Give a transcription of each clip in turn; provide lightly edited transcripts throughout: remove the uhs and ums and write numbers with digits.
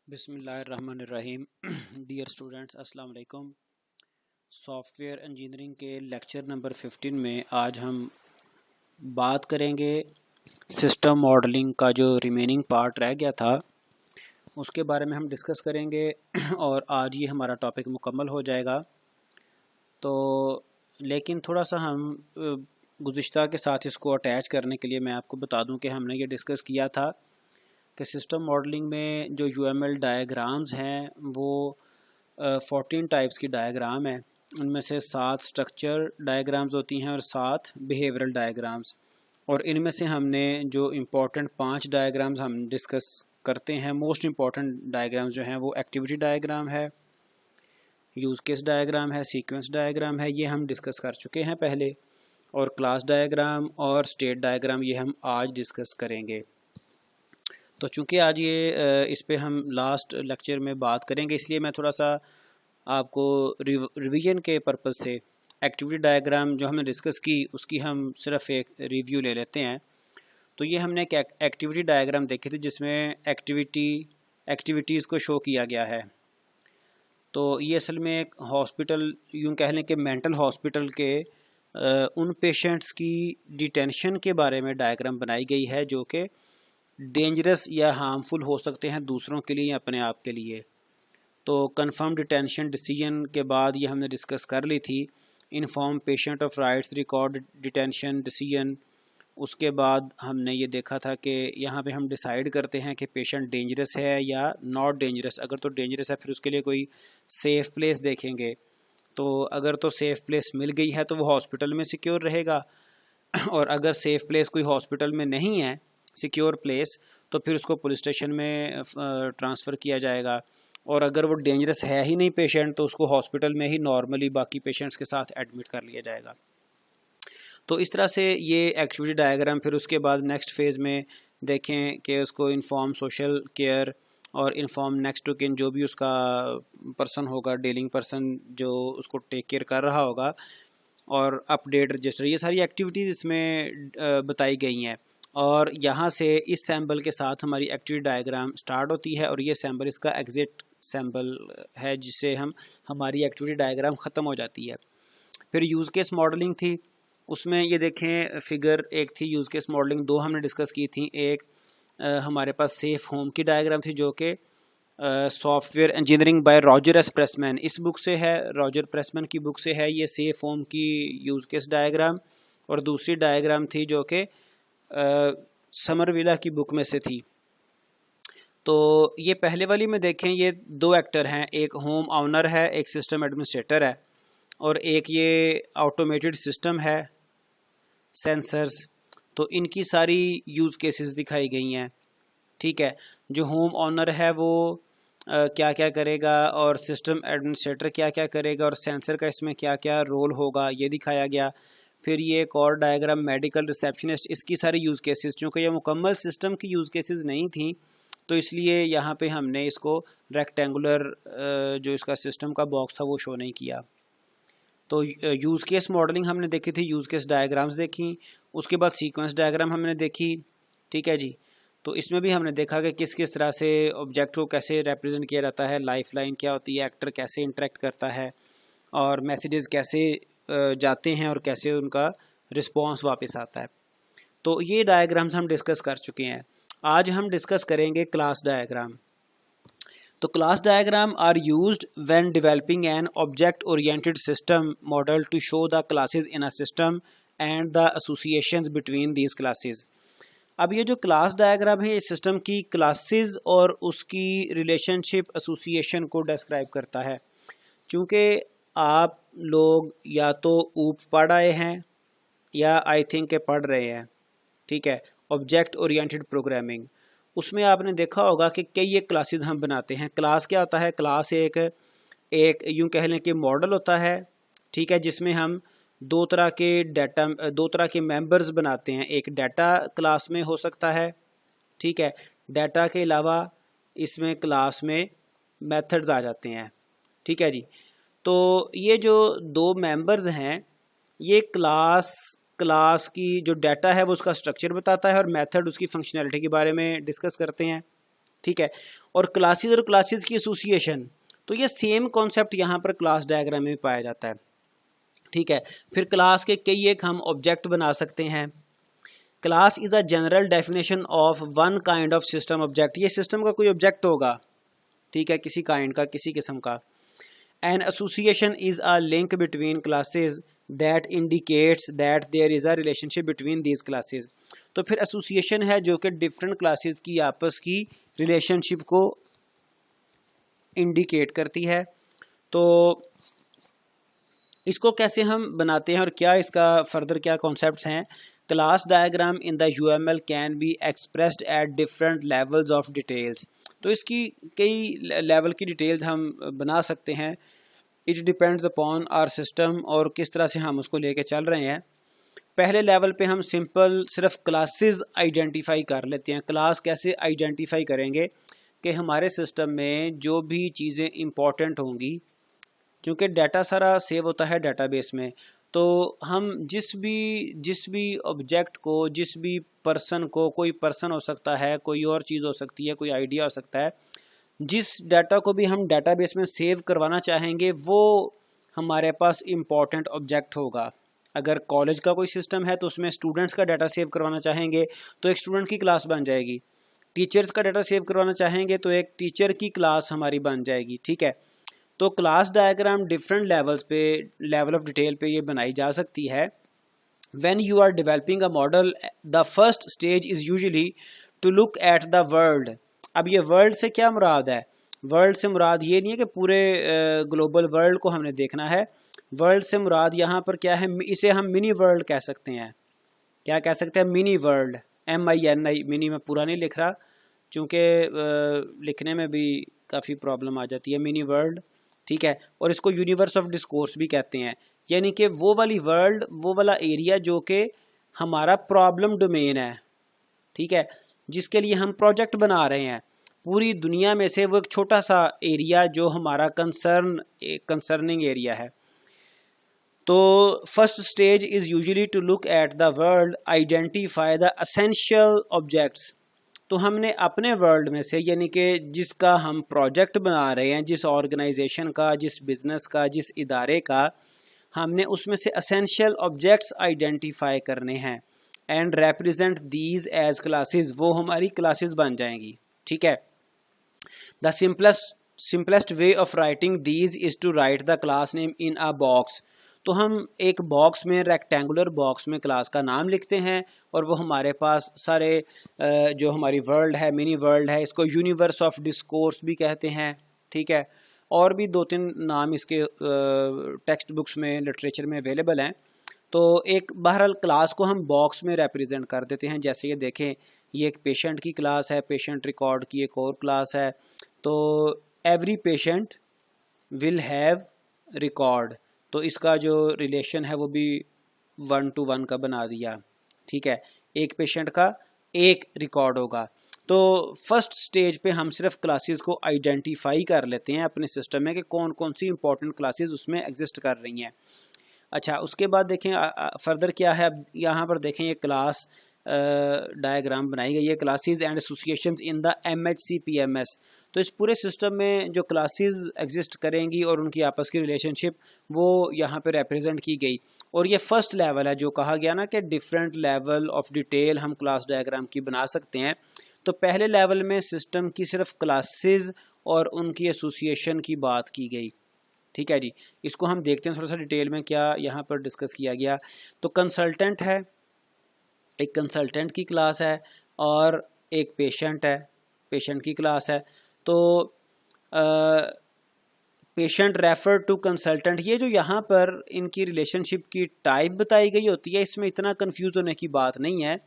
बिस्मिल्लाहिर्रहमानिर्रहीम। Dear students, अस्सलाम वालेकुम। सॉफ्टवेयर इंजीनियरिंग के लेक्चर नंबर 15 में आज हम बात करेंगे सिस्टम मॉडलिंग का जो रिमेनिंग पार्ट रह गया था उसके बारे में हम डिस्कस करेंगे और आज ये हमारा टॉपिक मुकम्मल हो जाएगा। तो लेकिन थोड़ा सा हम गुज़िश्ता के साथ इसको अटैच करने के लिए मैं आपको बता दूं कि हमने ये डिस्कस किया था कि सिस्टम मॉडलिंग में जो यूएमएल डायग्राम्स हैं वो 14 टाइप्स की डायग्राम है। उनमें से 7 स्ट्रक्चर डायग्राम्स होती हैं और 7 बिहेवियरल डायग्राम्स। और इनमें से हमने जो इम्पोर्टेंट 5 डायग्राम्स हम डिस्कस करते हैं, मोस्ट इम्पॉर्टेंट डायग्राम्स जो हैं वो एक्टिविटी डायग्राम है, यूज़ केस डायग्राम है, सीक्वेंस डायग्राम है, ये हम डिस्कस कर चुके हैं पहले। और क्लास डायग्राम और स्टेट डायग्राम ये हम आज डिस्कस करेंगे। तो चूँकि आज ये इस पे हम लास्ट लेक्चर में बात करेंगे, इसलिए मैं थोड़ा सा आपको रिवीजन के पर्पज़ से एक्टिविटी डायग्राम जो हमने डिस्कस की उसकी हम सिर्फ एक रिव्यू ले लेते हैं। तो ये हमने एक एक्टिविटी डायग्राम देखी थी जिसमें एक्टिविटीज़ को शो किया गया है। तो ये असल में एक हॉस्पिटल, यूँ कह लें कि मेंटल हॉस्पिटल के उन पेशेंट्स की डिटेंशन के बारे में डायग्राम बनाई गई है जो कि डेंजरस या हार्मफुल हो सकते हैं दूसरों के लिए या अपने आप के लिए। तो कंफर्म डिटेंशन डिसीजन के बाद ये हमने डिस्कस कर ली थी। Inform patient of rights record detention decision. उसके बाद हमने ये देखा था कि यहाँ पे हम डिसाइड करते हैं कि पेशेंट डेंजरस है या नॉट डेंजरस। अगर तो डेंजरस है फिर उसके लिए कोई सेफ़ प्लेस देखेंगे। तो अगर तो सेफ़ प्लेस मिल गई है तो वो हॉस्पिटल में सिक्योर रहेगा, और अगर सेफ़ प्लेस कोई हॉस्पिटल में नहीं है, सिक्योर प्लेस, तो फिर उसको पुलिस स्टेशन में ट्रांसफ़र किया जाएगा। और अगर वो डेंजरस है ही नहीं पेशेंट तो उसको हॉस्पिटल में ही नॉर्मली बाकी पेशेंट्स के साथ एडमिट कर लिया जाएगा। तो इस तरह से ये एक्टिविटी डायग्राम फिर उसके बाद नेक्स्ट फेज़ में देखें कि उसको इन्फॉर्म सोशल केयर और इन्फॉर्म नेक्स्ट टू किन, जो भी उसका पर्सन होगा, डीलिंग पर्सन जो उसको टेक केयर कर रहा होगा, और अपडेट रजिस्टर, ये सारी एक्टिविटीज़ इसमें बताई गई हैं। और यहाँ से इस सैम्बल के साथ हमारी एक्टिविटी डायग्राम स्टार्ट होती है और ये सैम्बल इसका एग्जिट सैम्बल है जिससे हमारी एक्टिविटी डायग्राम ख़त्म हो जाती है। फिर यूज़ केस मॉडलिंग थी, उसमें ये देखें फिगर एक थी यूज़ केस मॉडलिंग, 2 हमने डिस्कस की थी। एक हमारे पास सेफ़ होम की डायग्राम थी जो कि software engineering by Roger S Pressman, इस बुक से है, रॉजर प्रेसमैन की बुक से है ये सेफ़ होम की यूज़ केस डायग्राम। और दूसरी डायग्राम थी जो कि समरविला की बुक में से थी। तो ये पहले वाली में देखें ये 2 एक्टर हैं, एक होम ऑनर है, एक सिस्टम एडमिनिस्ट्रेटर है, और एक ये ऑटोमेटेड सिस्टम है, सेंसर्स। तो इनकी सारी यूज़ केसेस दिखाई गई हैं। ठीक है, जो होम ऑनर है वो क्या क्या करेगा और सिस्टम एडमिनिस्ट्रेटर क्या क्या करेगा और सेंसर का इसमें क्या क्या रोल होगा ये दिखाया गया। फिर ये एक और डायग्राम मेडिकल रिसेप्शनिस्ट, इसकी सारी यूज़ केसेस, चूँकि ये मुकम्मल सिस्टम की यूज़ केसेस नहीं थी तो इसलिए यहाँ पे हमने इसको रेक्टेंगुलर जो इसका सिस्टम का बॉक्स था वो शो नहीं किया। तो यूज़ केस मॉडलिंग हमने देखी थी, यूज़ केस डायग्राम्स देखी, उसके बाद सीक्वेंस डायग्राम हमने देखी। ठीक है जी, तो इसमें भी हमने देखा कि किस किस तरह से ऑब्जेक्ट को कैसे रिप्रेजेंट किया जाता है, लाइफ लाइन क्या होती है, एक्टर कैसे इंटरेक्ट करता है, और मैसेजेस कैसे जाते हैं और कैसे उनका रिस्पॉन्स वापस आता है। तो ये डायग्राम्स हम डिस्कस कर चुके हैं। आज हम डिस्कस करेंगे क्लास डायग्राम। तो class diagrams are used when developing an object oriented system model to show the classes in a system and the associations between these classes. अब ये जो क्लास डायग्राम है ये सिस्टम की क्लासेस और उसकी रिलेशनशिप एसोसिएशन को डिस्क्राइब करता है। चूँकि आप लोग या तो ऊप पढ़ आए हैं या आई थिंक के पढ़ रहे हैं, ठीक है, ऑब्जेक्ट ओरिएंटेड प्रोग्रामिंग, उसमें आपने देखा होगा कि कई एक क्लासेस हम बनाते हैं। क्लास क्या होता है? क्लास एक यूँ कह लें कि मॉडल होता है, ठीक है, जिसमें हम दो तरह के मेंबर्स बनाते हैं। एक डाटा क्लास में हो सकता है, ठीक है, डाटा के अलावा इसमें क्लास में मेथड्स आ जाते हैं। ठीक है जी, तो ये जो 2 मेंबर्स हैं ये क्लास की जो डाटा है वो उसका स्ट्रक्चर बताता है और मेथड उसकी फंक्शनैलिटी के बारे में डिस्कस करते हैं। ठीक है। और क्लासेस की एसोसिएशन, तो ये सेम कॉन्सेप्ट यहाँ पर क्लास डायग्राम में पाया जाता है, ठीक है। फिर क्लास के कई एक हम ऑब्जेक्ट बना सकते हैं। Class is a general definition of one kind of system object, ये सिस्टम का कोई ऑब्जेक्ट होगा, ठीक है, किसी काइंड का, किसी किस्म का। An association is a link between classes that indicates that there is a relationship between these classes. तो फिर एसोसिएशन है जो कि डिफरेंट क्लासेस की आपस की रिलेशनशिप को इंडिकेट करती है। तो इसको कैसे हम बनाते हैं और क्या इसका फर्दर क्या कॉन्सेप्ट्स हैं। Class diagram in the UML can be expressed at different levels of details, तो इसकी कई लेवल की डिटेल्स हम बना सकते हैं। It depends upon our system, और किस तरह से हम उसको लेके चल रहे हैं। पहले लेवल पे हम सिंपल सिर्फ क्लासेस आइडेंटिफाई कर लेते हैं। क्लास कैसे आइडेंटिफाई करेंगे कि हमारे सिस्टम में जो भी चीज़ें इंपॉर्टेंट होंगी, क्योंकि डाटा सारा सेव होता है डेटाबेस में, तो हम जिस भी ऑब्जेक्ट को, जिस भी पर्सन को, कोई पर्सन हो सकता है, कोई और चीज़ हो सकती है, कोई आइडिया हो सकता है, जिस डाटा को भी हम डेटाबेस में सेव करवाना चाहेंगे वो हमारे पास इम्पॉर्टेंट ऑब्जेक्ट होगा। अगर कॉलेज का कोई सिस्टम है तो उसमें स्टूडेंट्स का डाटा सेव करवाना चाहेंगे तो एक स्टूडेंट की क्लास बन जाएगी। टीचर्स का डाटा सेव करवाना चाहेंगे तो एक टीचर की क्लास हमारी बन जाएगी, ठीक है। तो क्लास डायग्राम डिफरेंट लेवल्स पे, लेवल ऑफ डिटेल पे ये बनाई जा सकती है। When you are developing a model, the first stage is usually to look at the world. अब ये वर्ल्ड से क्या मुराद है? वर्ल्ड से मुराद ये नहीं है कि पूरे ग्लोबल वर्ल्ड को हमने देखना है। वर्ल्ड से मुराद यहाँ पर क्या है, इसे हम मिनी वर्ल्ड कह सकते हैं। क्या कह सकते हैं? मिनी वर्ल्ड, MINI, मिनी में पूरा नहीं लिख रहा क्योंकि लिखने में भी काफ़ी प्रॉब्लम आ जाती है। मिनी वर्ल्ड, ठीक है। और इसको यूनिवर्स ऑफ डिस्कोर्स भी कहते हैं, यानी कि वो वाली वर्ल्ड, वो वाला एरिया जो कि हमारा प्रॉब्लम डोमेन है, ठीक है, जिसके लिए हम प्रोजेक्ट बना रहे हैं। पूरी दुनिया में से वो एक छोटा सा एरिया जो हमारा कंसर्निंग एरिया है। तो first stage is usually to look at the world, identify the essential objects. तो हमने अपने वर्ल्ड में से, यानी कि जिसका हम प्रोजेक्ट बना रहे हैं, जिस ऑर्गेनाइजेशन का, जिस बिज़नेस का, जिस इदारे का, हमने उसमें से एसेंशियल ऑब्जेक्ट्स आइडेंटिफाई करने हैं and represent these as classes, वो हमारी क्लासेस बन जाएंगी, ठीक है। The simplest way of writing these is to write the class name in a box. तो हम एक बॉक्स में, रेक्टेंगुलर बॉक्स में क्लास का नाम लिखते हैं और वो हमारे पास सारे जो हमारी वर्ल्ड है, मिनी वर्ल्ड है, इसको यूनिवर्स ऑफ डिस्कोर्स भी कहते हैं, ठीक है। और भी 2-3 नाम इसके टेक्स्ट बुक्स में, लिटरेचर में अवेलेबल हैं। तो एक बहरहाल क्लास को हम बॉक्स में रिप्रेजेंट कर देते हैं। जैसे ये देखें, ये एक पेशेंट की क्लास है, पेशेंट रिकॉर्ड की एक और क्लास है। तो every patient will have record, तो इसका जो रिलेशन है वो भी 1 to 1 का बना दिया, ठीक है। एक पेशेंट का एक रिकॉर्ड होगा। तो फर्स्ट स्टेज पे हम सिर्फ क्लासेस को आइडेंटिफाई कर लेते हैं अपने सिस्टम में कि कौन कौन सी इंपॉर्टेंट क्लासेस उसमें एग्जिस्ट कर रही हैं। अच्छा, उसके बाद देखें फर्दर क्या है। अब यहाँ पर देखें, ये क्लास डायग्राम बनाई गई है, classes and associations in the MHCPMS। तो इस पूरे सिस्टम में जो क्लासेस एग्जिस्ट करेंगी और उनकी आपस की रिलेशनशिप, वो यहाँ पे रिप्रेजेंट की गई। और ये फर्स्ट लेवल है, जो कहा गया ना कि डिफरेंट लेवल ऑफ डिटेल हम क्लास डायग्राम की बना सकते हैं। तो पहले लेवल में सिस्टम की सिर्फ क्लासेस और उनकी एसोसिएशन की बात की गई, ठीक है जी। इसको हम देखते हैं थोड़ा सा डिटेल में क्या यहाँ पर डिस्कस किया गया। तो कंसल्टेंट है, एक कंसल्टेंट की क्लास है, और एक पेशेंट है, पेशेंट की क्लास है। तो पेशेंट रेफर टू कंसल्टेंट, ये जो यहाँ पर इनकी रिलेशनशिप की टाइप बताई गई होती है, इसमें इतना कंफ्यूज होने की बात नहीं है।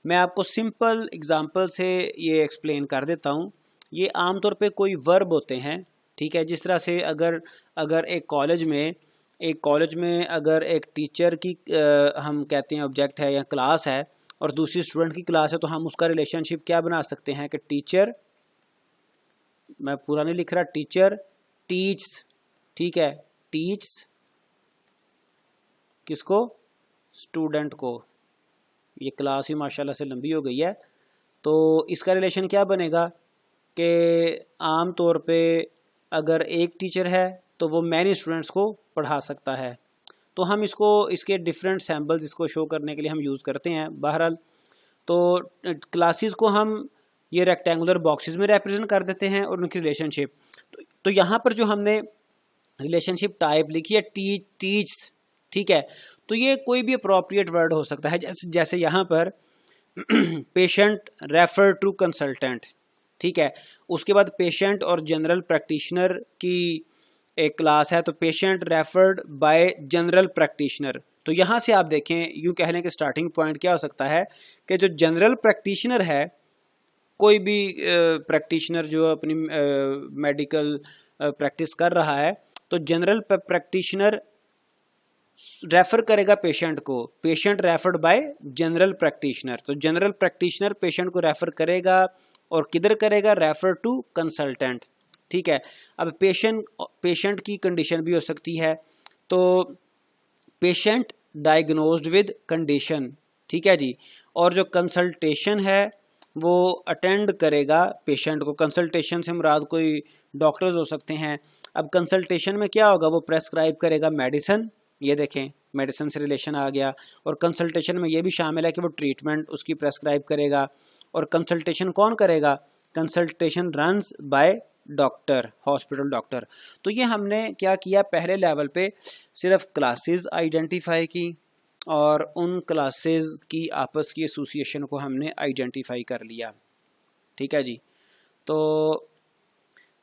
मैं आपको सिंपल एग्जांपल से ये एक्सप्लेन कर देता हूँ। ये आमतौर पे कोई वर्ब होते हैं, ठीक है। जिस तरह से अगर एक कॉलेज में अगर एक टीचर की हम कहते हैं ऑब्जेक्ट है या क्लास है, और दूसरी स्टूडेंट की क्लास है, तो हम उसका रिलेशनशिप क्या बना सकते हैं कि टीचर, मैं पूरा नहीं लिख रहा, टीचर टीच्स, ठीक है, टीच्स किसको? स्टूडेंट को। ये क्लास ही माशाल्लाह से लंबी हो गई है, तो इसका रिलेशन क्या बनेगा कि आम तौर पे अगर एक टीचर है तो वो मैनी स्टूडेंट्स को पढ़ा सकता है। तो हम इसके डिफरेंट सैम्पल्स इसको शो करने के लिए हम यूज़ करते हैं। बहरहाल तो क्लासेस को हम ये रेक्टेंगुलर बॉक्सेस में रिप्रेजेंट कर देते हैं और उनकी रिलेशनशिप। तो यहाँ पर जो हमने रिलेशनशिप टाइप लिखी है टीच, ठीक है, तो ये कोई भी अप्रोप्रिएट वर्ड हो सकता है। जैसे यहाँ पर पेशेंट रेफर टू कंसल्टेंट, ठीक है। उसके बाद पेशेंट और जनरल प्रैक्टिशनर की एक क्लास है, तो patient referred by general practitioner. तो यहाँ से आप देखें, यूँ कहने के स्टार्टिंग पॉइंट क्या हो सकता है कि जो जनरल प्रैक्टिशनर है, कोई भी प्रैक्टिशनर जो अपनी मेडिकल प्रैक्टिस कर रहा है, तो जनरल प्रैक्टिशनर रेफर करेगा पेशेंट को, patient referred by general practitioner. तो जनरल प्रैक्टिशनर पेशेंट को रेफर करेगा और किधर करेगा, रेफर टू कंसल्टेंट, ठीक है। अब पेशेंट की कंडीशन भी हो सकती है, तो पेशेंट डायग्नोज्ड विद कंडीशन, ठीक है जी। और जो कंसल्टेशन है वो अटेंड करेगा पेशेंट को। कंसल्टेशन से मुराद कोई डॉक्टर्स हो सकते हैं। अब कंसल्टेशन में क्या होगा, वो प्रेस्क्राइब करेगा मेडिसिन, ये देखें मेडिसिन से रिलेशन आ गया। और कंसल्टेशन में ये भी शामिल है कि वो ट्रीटमेंट उसकी प्रेस्क्राइब करेगा। और कंसल्टेशन कौन करेगा, consultation runs by doctor, hospital doctor. तो ये हमने क्या किया, पहले लेवल पे सिर्फ क्लासेस आइडेंटिफाई की और उन क्लासेस की आपस की एसोसिएशन को हमने आइडेंटिफाई कर लिया, ठीक है जी। तो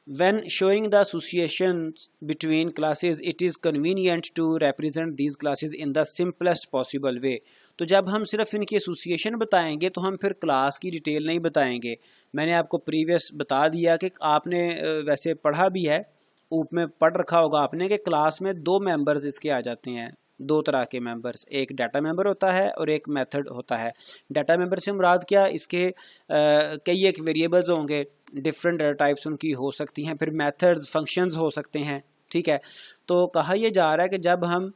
when showing the associations between classes, it is convenient to represent these classes in the simplest possible way। तो जब हम सिर्फ इनकी एसोसिएशन बताएंगे तो हम फिर क्लास की डिटेल नहीं बताएंगे। मैंने आपको प्रीवियस बता दिया कि आपने वैसे पढ़ा भी है, ऊप में पढ़ रखा होगा आपने कि क्लास में दो मेंबर्स इसके आ जाते हैं, दो तरह के मेंबर्स, एक डाटा मेंबर होता है और एक मेथड होता है। डाटा मेंबर से मुराद क्या, इसके कई एक वेरिएबल्स होंगे, डिफरेंट डाटा टाइप्स उनकी हो सकती हैं, फिर मेथड्स फंक्शंस हो सकते हैं, ठीक है। तो कहा यह जा रहा है कि जब हम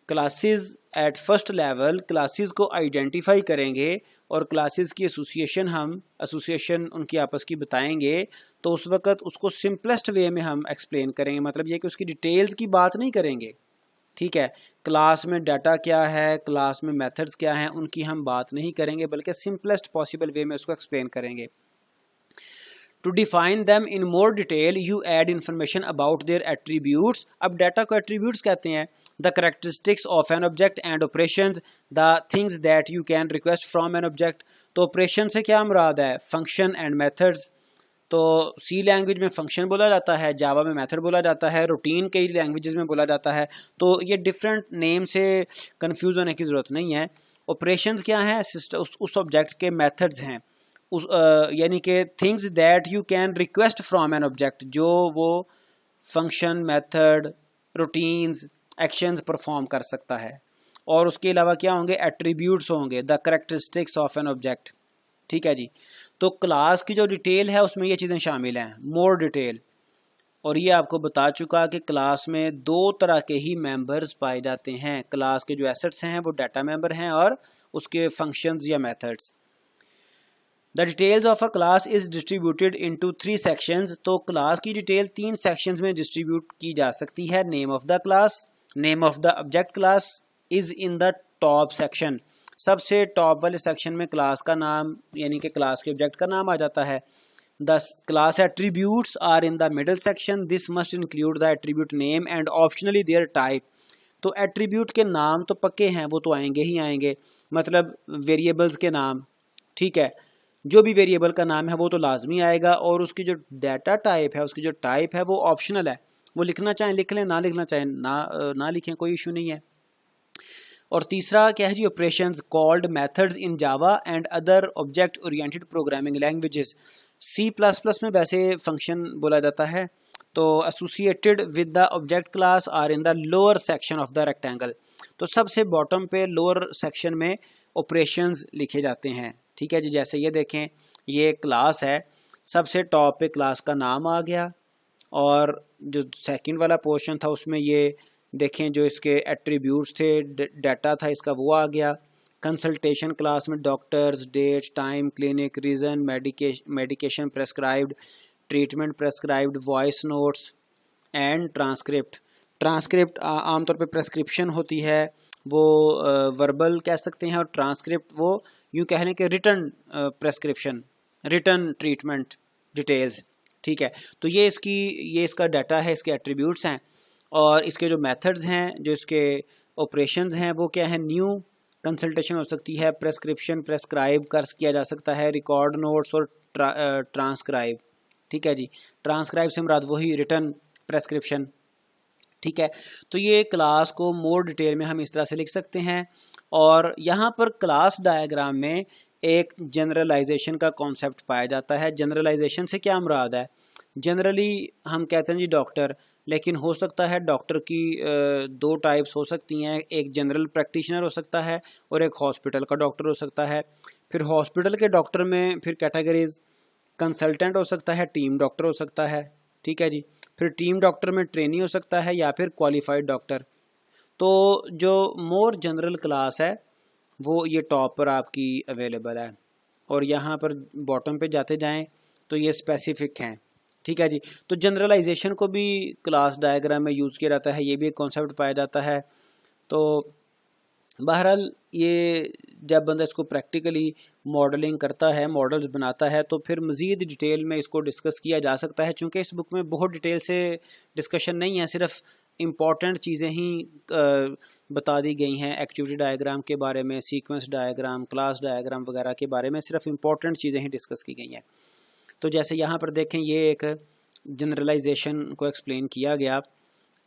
classes at first level classes को आइडेंटिफाई करेंगे और क्लासेस की एसोसिएशन उनकी आपस की बताएंगे, तो उस वक़्त उसको सिंपलेस्ट वे में हम एक्सप्लेन करेंगे। मतलब ये कि उसकी डिटेल्स की बात नहीं करेंगे, ठीक है। क्लास में डाटा क्या है, क्लास में मेथड्स क्या हैं, उनकी हम बात नहीं करेंगे, बल्कि सिंपलेस्ट पॉसिबल वे में उसको एक्सप्लेन करेंगे। To define them in more detail, you add information about their attributes। अब डाटा को attributes कहते हैं। The characteristics of an object and operations, the things that you can request from an object। तो operation से क्या मुराद है, function and methods। तो C language में फंक्शन बोला जाता है, जावा में मेथड बोला जाता है, रूटीन कई लैंग्वेजेस में बोला जाता है। तो ये डिफरेंट नेम से कंफ्यूज होने की ज़रूरत नहीं है। ऑपरेशंस क्या है, उस ऑब्जेक्ट के मेथड्स हैं, उस यानी कि things that you can request from an object, जो वो function, method, routines, actions perform कर सकता है। और उसके अलावा क्या होंगे, एट्रीब्यूट्स होंगे, the characteristics of an object, ठीक है जी। तो क्लास की जो डिटेल है उसमें ये चीज़ें शामिल हैं, मोर डिटेल। और ये आपको बता चुका कि क्लास में दो तरह के ही मेंबर्स पाए जाते हैं। क्लास के जो एसेट्स हैं वो डाटा मेंबर हैं और उसके फंक्शंस या methods. The details of a class is distributed into 3 sections. तो क्लास की डिटेल 3 सेक्शंस में डिस्ट्रीब्यूट की जा सकती है। Name of the class, name of the object class is in the top section. सबसे टॉप वाले सेक्शन में क्लास का नाम यानी कि क्लास के ऑब्जेक्ट का नाम आ जाता है। The class attributes are in the middle section. This must include the attribute name and optionally their type. तो एट्रीब्यूट के नाम तो पक्के हैं, वो तो आएंगे ही आएंगे, मतलब वेरिएबल्स के नाम, ठीक है। जो भी वेरिएबल का नाम है वो तो लाजमी आएगा, और उसकी जो डाटा टाइप है, उसकी जो टाइप है वो ऑप्शनल है। वो लिखना चाहें लिख लें, ना लिखना चाहें ना लिखें, कोई इशू नहीं है। और तीसरा क्या है जी, operations called methods in Java and other object oriented programming languages. C++ में वैसे फंक्शन बोला जाता है। तो associated with the object class are in the lower section of the rectangle. तो सबसे बॉटम पे लोअर सेक्शन में ऑपरेशंस लिखे जाते हैं, ठीक है जी। जैसे ये देखें, ये क्लास है, सबसे टॉप पे क्लास का नाम आ गया, और जो सेकंड वाला पोर्शन था उसमें ये देखें जो इसके एट्रीब्यूट्स थे, डाटा था इसका, वो आ गया। कंसल्टेशन क्लास में doctors, date, time, clinic, reason, medication prescribed, treatment prescribed, voice notes and transcript. Transcript आमतौर पे प्रेस्क्रिप्शन होती है वो वर्बल कह सकते हैं, और ट्रांसक्रिप्ट वो यूँ कह लें कि written prescription, written treatment details. ठीक है, तो ये इसका डाटा है, इसके एट्रीब्यूट्स हैं, और इसके जो मेथड्स हैं, जो इसके ऑपरेशंस हैं वो क्या है। न्यू कंसल्टेशन हो सकती है, प्रेस्क्रिप्शन प्रेस्क्राइब कर किया जा सकता है, रिकॉर्ड नोट्स और ट्रांसक्राइब। ठीक है जी, ट्रांसक्राइब से मुराद वही रिटन प्रेस्क्रिप्शन। ठीक है, तो ये क्लास को मोर डिटेल में हम इस तरह से लिख सकते हैं। और यहाँ पर क्लास डायग्राम में एक जनरलाइजेशन का कॉन्सेप्ट पाया जाता है। जनरलाइजेशन से क्या मुराद है, जनरली हम कहते हैं जी डॉक्टर, लेकिन हो सकता है डॉक्टर की दो टाइप्स हो सकती हैं, एक जनरल प्रैक्टिशनर हो सकता है और एक हॉस्पिटल का डॉक्टर हो सकता है। फिर हॉस्पिटल के डॉक्टर में फिर कैटेगरीज, कंसल्टेंट हो सकता है, टीम डॉक्टर हो सकता है। ठीक है जी, फिर टीम डॉक्टर में ट्रेनी हो सकता है या फिर क्वालिफाइड डॉक्टर। तो जो मोर जनरल क्लास है वो ये टॉप पर आपकी अवेलेबल है, और यहाँ पर बॉटम पे जाते जाएं तो ये स्पेसिफिक हैं। ठीक है जी, तो जनरलाइजेशन को भी क्लास डायग्राम में यूज़ किया जाता है, ये भी एक कॉन्सेप्ट पाया जाता है। तो बहरहाल ये जब बंदा इसको प्रैक्टिकली मॉडलिंग करता है, मॉडल्स बनाता है, तो फिर मज़ीद डिटेल में इसको डिस्कस किया जा सकता है। चूँकि इस बुक में बहुत डिटेल से डिस्कशन नहीं है, सिर्फ इम्पॉर्टेंट चीज़ें ही बता दी गई हैं। एक्टिविटी डायग्राम के बारे में, सीक्वेंस डायग्राम, क्लास डायग्राम वगैरह के बारे में सिर्फ इम्पॉर्टेंट चीज़ें ही डिस्कस की गई हैं। तो जैसे यहाँ पर देखें, ये एक जनरलाइजेशन को एक्सप्लेन किया गया,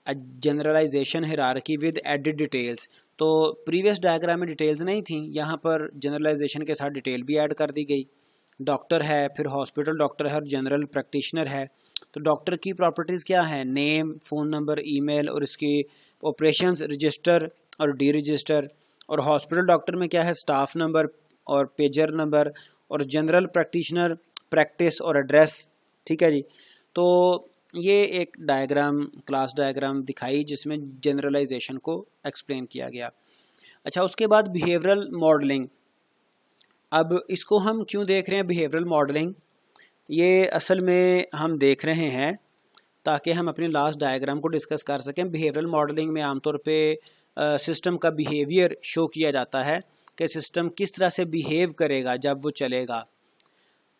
generalization hierarchy with added details. तो प्रीवियस डायग्राम में डिटेल्स नहीं थी, यहाँ पर जनरलाइजेशन के साथ डिटेल भी ऐड कर दी गई। डॉक्टर है, फिर हॉस्पिटल डॉक्टर है और जनरल प्रैक्टिशनर है। तो डॉक्टर की प्रॉपर्टीज़ क्या हैं, नेम, फ़ोन नंबर, ईमेल और इसकी ऑपरेशंस, रजिस्टर और डी रजिस्टर। और हॉस्पिटल डॉक्टर में क्या है, स्टाफ नंबर और पेजर नंबर। और जनरल प्रैक्टिशनर प्रैक्टिस और एड्रेस। ठीक है जी, तो ये एक डायग्राम, क्लास डायग्राम दिखाई जिसमें जनरलाइजेशन को एक्सप्लेन किया गया। अच्छा, उसके बाद बिहेवियरल मॉडलिंग। अब इसको हम क्यों देख रहे हैं बिहेवियरल मॉडलिंग, ये असल में हम देख रहे हैं ताकि हम अपने लास्ट डायग्राम को डिस्कस कर सकें। बिहेवियरल मॉडलिंग में आमतौर पे सिस्टम का बिहेवियर शो किया जाता है कि सिस्टम किस तरह से बिहेव करेगा जब वो चलेगा।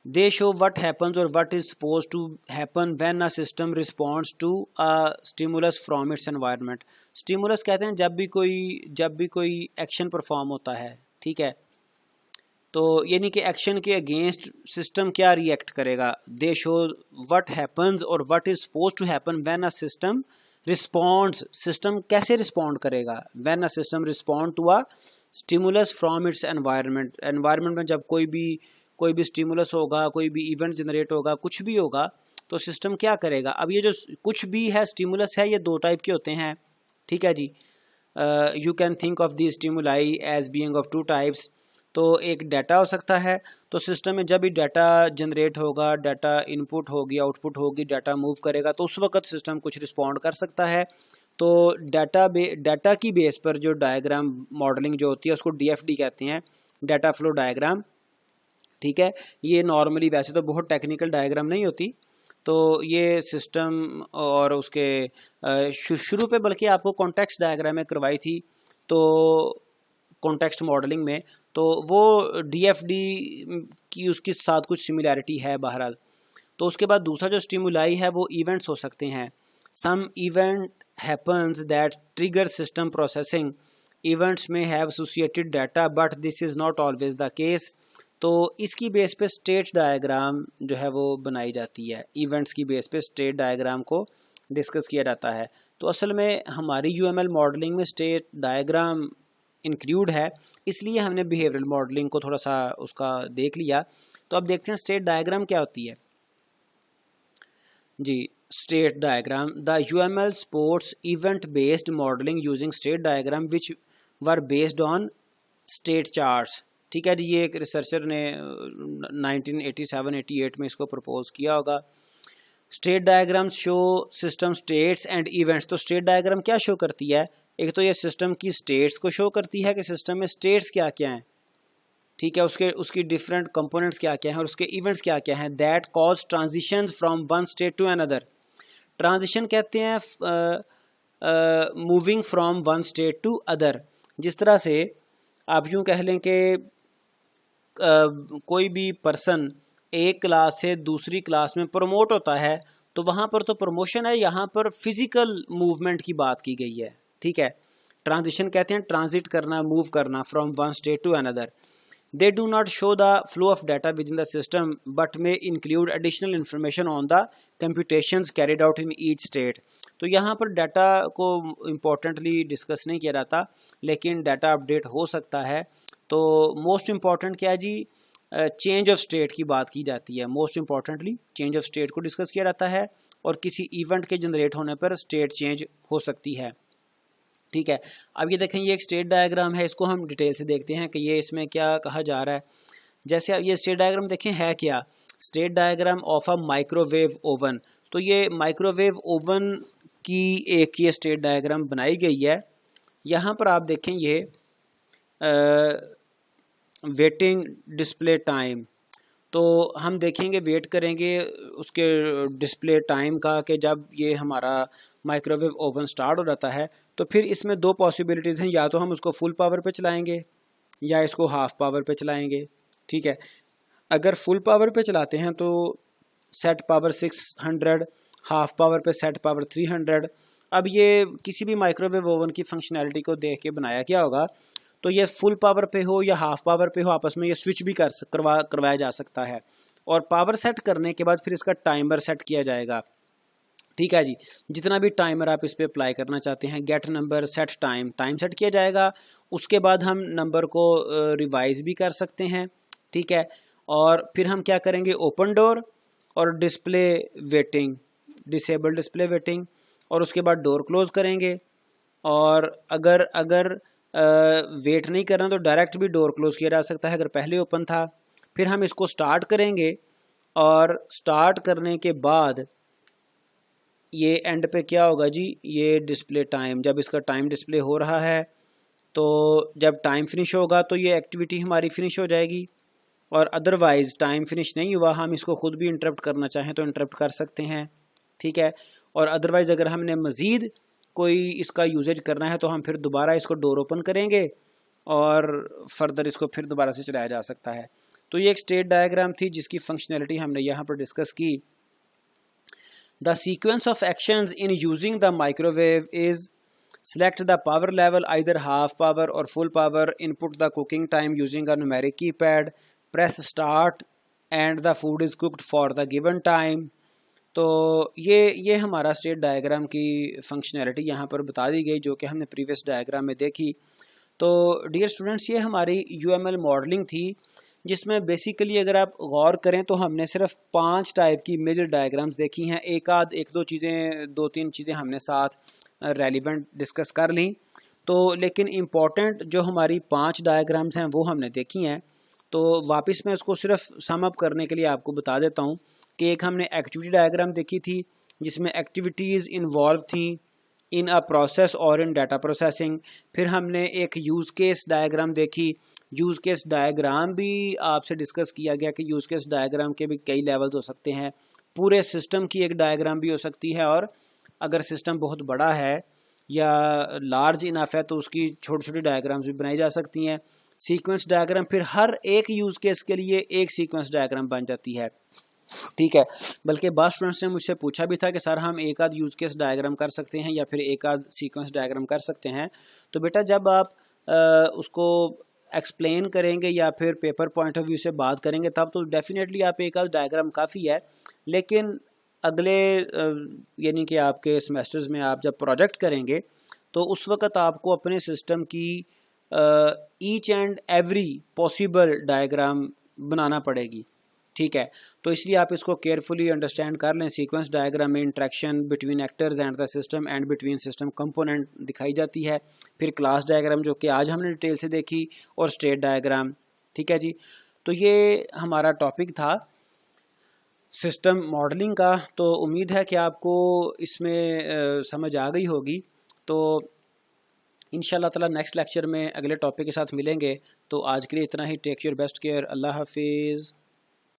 They show what happens or what is supposed to happen when a system responds to a stimulus from its environment. Stimulus कहते हैं जब भी कोई एक्शन परफॉर्म होता है। ठीक है, तो यानी कि एक्शन के अगेंस्ट सिस्टम क्या रिएक्ट करेगा। They show what happens or what is supposed to happen when a system responds. System कैसे रिस्पॉन्ड करेगा when a system respond to a stimulus from its environment. Environment में जब कोई भी stimulus होगा, कोई भी इवेंट जनरेट होगा, कुछ भी होगा, तो सिस्टम क्या करेगा। अब ये जो कुछ भी है स्टिमुलस है, ये दो टाइप के होते हैं। ठीक है जी, you can think of the stimuli as being of two types. तो एक डाटा हो सकता है, तो सिस्टम में जब भी डाटा जनरेट होगा, डाटा इनपुट होगी, आउटपुट होगी, डाटा मूव करेगा, तो उस वक्त सिस्टम कुछ रिस्पॉन्ड कर सकता है। तो डाटा की बेस पर जो डायग्राम मॉडलिंग जो होती है उसको DFD कहते हैं, डाटा फ्लो डायग्राम। ठीक है, ये नॉर्मली वैसे तो बहुत टेक्निकल डायग्राम नहीं होती, तो ये सिस्टम और उसके शुरू पे बल्कि आपको कॉन्टेक्स्ट डायग्राम में करवाई थी, तो कॉन्टेक्स्ट मॉडलिंग में, तो वो DFD की उसके साथ कुछ सिमिलैरिटी है बहरहाल। तो उसके बाद दूसरा जो स्टिमुलाई है वो इवेंट्स हो सकते हैं। Some event happens that trigger system processing. Events में have associated data but this is not always the case. तो इसकी बेस पे स्टेट डायग्राम जो है वो बनाई जाती है, इवेंट्स की बेस पे स्टेट डायग्राम को डिस्कस किया जाता है। तो असल में हमारी UML मॉडलिंग में स्टेट डायग्राम इंक्लूड है, इसलिए हमने बिहेवियरल मॉडलिंग को थोड़ा सा उसका देख लिया। तो अब देखते हैं स्टेट डायग्राम क्या होती है जी। State diagram, the UML supports event based modeling using state diagram which were based on state charts। ठीक है जी, ये एक रिसर्चर ने 1987-88 में इसको प्रपोज किया होगा। State diagrams show system states and events. तो स्टेट डायग्राम क्या शो करती है, एक तो ये सिस्टम की स्टेट्स को शो करती है कि सिस्टम में स्टेट्स क्या क्या हैं। ठीक है, उसकी डिफरेंट कंपोनेंट्स क्या क्या हैं और उसके इवेंट्स क्या क्या हैं। That cause transitions from one state to another. Transition कहते हैं moving from one state to other. जिस तरह से आप यूँ कह लें कि कोई भी पर्सन एक क्लास से दूसरी क्लास में प्रमोट होता है, तो वहाँ पर तो प्रमोशन है, यहाँ पर फिजिकल मूवमेंट की बात की गई है। ठीक है, ट्रांजिशन कहते हैं ट्रांजिट करना, मूव करना from one state to another. They do not show the flow of data within the system but may include additional information on the computations carried out in each state। तो यहाँ पर data को importantly discuss नहीं किया जाता, लेकिन data update हो सकता है। तो मोस्ट इम्पॉर्टेंट क्या है जी, चेंज ऑफ स्टेट की बात की जाती है। Most importantly change of state को डिस्कस किया जाता है और किसी इवेंट के जनरेट होने पर स्टेट चेंज हो सकती है। ठीक है, अब ये देखें, ये एक स्टेट डायग्राम है, इसको हम डिटेल से देखते हैं कि ये इसमें क्या कहा जा रहा है। जैसे अब ये स्टेट डायग्राम देखें है क्या, state diagram of a microwave oven. तो ये माइक्रोवेव ओवन की एक ये स्टेट डायग्राम बनाई गई है। यहाँ पर आप देखें ये वेटिंग डिस्प्ले टाइम, तो हम देखेंगे वेट करेंगे उसके डिस्प्ले टाइम का कि जब ये हमारा माइक्रोवेव ओवन स्टार्ट हो जाता है तो फिर इसमें दो पॉसिबिलिटीज़ हैं, या तो हम उसको फुल पावर पे चलाएंगे या इसको हाफ पावर पे चलाएंगे। ठीक है, अगर फुल पावर पे चलाते हैं तो सेट पावर 600, हाफ पावर पे सेट पावर 300। अब ये किसी भी माइक्रोवेव ओवन की फंक्शनैलिटी को देख के बनाया क्या होगा, तो ये फुल पावर पे हो या हाफ पावर पे हो, आपस में ये स्विच भी करवाया जा सकता है। और पावर सेट करने के बाद फिर इसका टाइमर सेट किया जाएगा। ठीक है जी, जितना भी टाइमर आप इस पर अप्लाई करना चाहते हैं, gate number set time set किया जाएगा। उसके बाद हम नंबर को रिवाइज भी कर सकते हैं। ठीक है, और फिर हम क्या करेंगे, ओपन डोर और display waiting, disable display waiting, और उसके बाद डोर क्लोज करेंगे। और अगर वेट नहीं करना तो डायरेक्ट भी डोर क्लोज किया जा सकता है अगर पहले ओपन था। फिर हम इसको स्टार्ट करेंगे और स्टार्ट करने के बाद ये एंड पे क्या होगा जी, ये डिस्प्ले टाइम, जब इसका टाइम डिस्प्ले हो रहा है तो जब टाइम फिनिश होगा तो ये एक्टिविटी हमारी फिनिश हो जाएगी। और अदरवाइज़ टाइम फिनिश नहीं हुआ, हम इसको ख़ुद भी इंटरप्ट करना चाहें तो इंटरप्ट कर सकते हैं। ठीक है, और अदरवाइज़ अगर हमने मज़ीद कोई इसका यूजेज करना है तो हम फिर दोबारा इसको डोर ओपन करेंगे और फर्दर इसको फिर दोबारा से चलाया जा सकता है। तो ये एक स्टेट डायग्राम थी जिसकी फंक्शनैलिटी हमने यहाँ पर डिस्कस की। The sequence of actions in using the microwave is select the power level either half power or full power, input the cooking time using a numeric keypad, press start and the food is cooked for the given time। तो ये हमारा state diagram की functionality यहाँ पर बता दी गई जो कि हमने प्रीवियस डायग्राम में देखी। तो डियर स्टूडेंट्स, ये हमारी यूएमएल मॉडलिंग थी जिसमें बेसिकली अगर आप गौर करें तो हमने सिर्फ 5 टाइप की मेजर डायग्राम्स देखी हैं। दो तीन चीज़ें हमने साथ रेलिवेंट डिस्कस कर ली। तो लेकिन इम्पॉर्टेंट जो हमारी 5 डायग्राम्स हैं वो हमने देखी हैं। तो वापस मैं उसको सिर्फ सम अप करने के लिए आपको बता देता हूँ कि एक हमने एक्टिविटी डायग्राम देखी थी जिसमें एक्टिविटीज़ इन्वॉल्व थी इन अ प्रोसेस और इन डाटा प्रोसेसिंग। फिर हमने एक यूज़ केस डायग्राम देखी। यूज़ केस डायग्राम भी आपसे डिस्कस किया गया कि यूज़ केस डायग्राम के भी कई लेवल्स हो सकते हैं। पूरे सिस्टम की एक डायग्राम भी हो सकती है, और अगर सिस्टम बहुत बड़ा है या लार्ज इनफ है तो उसकी छोटी छोटी डायग्राम्स भी बनाई जा सकती हैं। सीक्वेंस डायग्राम, फिर हर एक यूज़ केस के लिए एक सीक्वेंस डायग्राम बन जाती है। ठीक है, बल्कि बाद स्टूडेंट्स ने मुझसे पूछा भी था कि सर हम एक आध यूज़ केस डायग्राम कर सकते हैं या फिर एक आध सीक्वेंस डायग्राम कर सकते हैं। तो बेटा जब आप उसको एक्सप्लेन करेंगे या फिर पेपर पॉइंट ऑफ व्यू से बात करेंगे तब तो डेफिनेटली आप एक आध डायग्राम काफ़ी है, लेकिन अगले यानी कि आपके सेमेस्टर्स में आप जब प्रोजेक्ट करेंगे तो उस वक़्त आपको अपने सिस्टम की each and every possible diagram बनाना पड़ेगी। ठीक है, तो इसलिए आप इसको केयरफुली अंडरस्टैंड कर लें। सीक्वेंस डायग्राम में interaction between actors and the system and between system component दिखाई जाती है। फिर क्लास डायग्राम जो कि आज हमने डिटेल से देखी, और स्टेट डायग्राम। ठीक है जी, तो ये हमारा टॉपिक था सिस्टम मॉडलिंग का। तो उम्मीद है कि आपको इसमें समझ आ गई होगी। तो इंशाल्लाह ताला नेक्स्ट लेक्चर में अगले टॉपिक के साथ मिलेंगे। तो आज के लिए इतना ही। Take your best care. अल्लाह हाफिज़।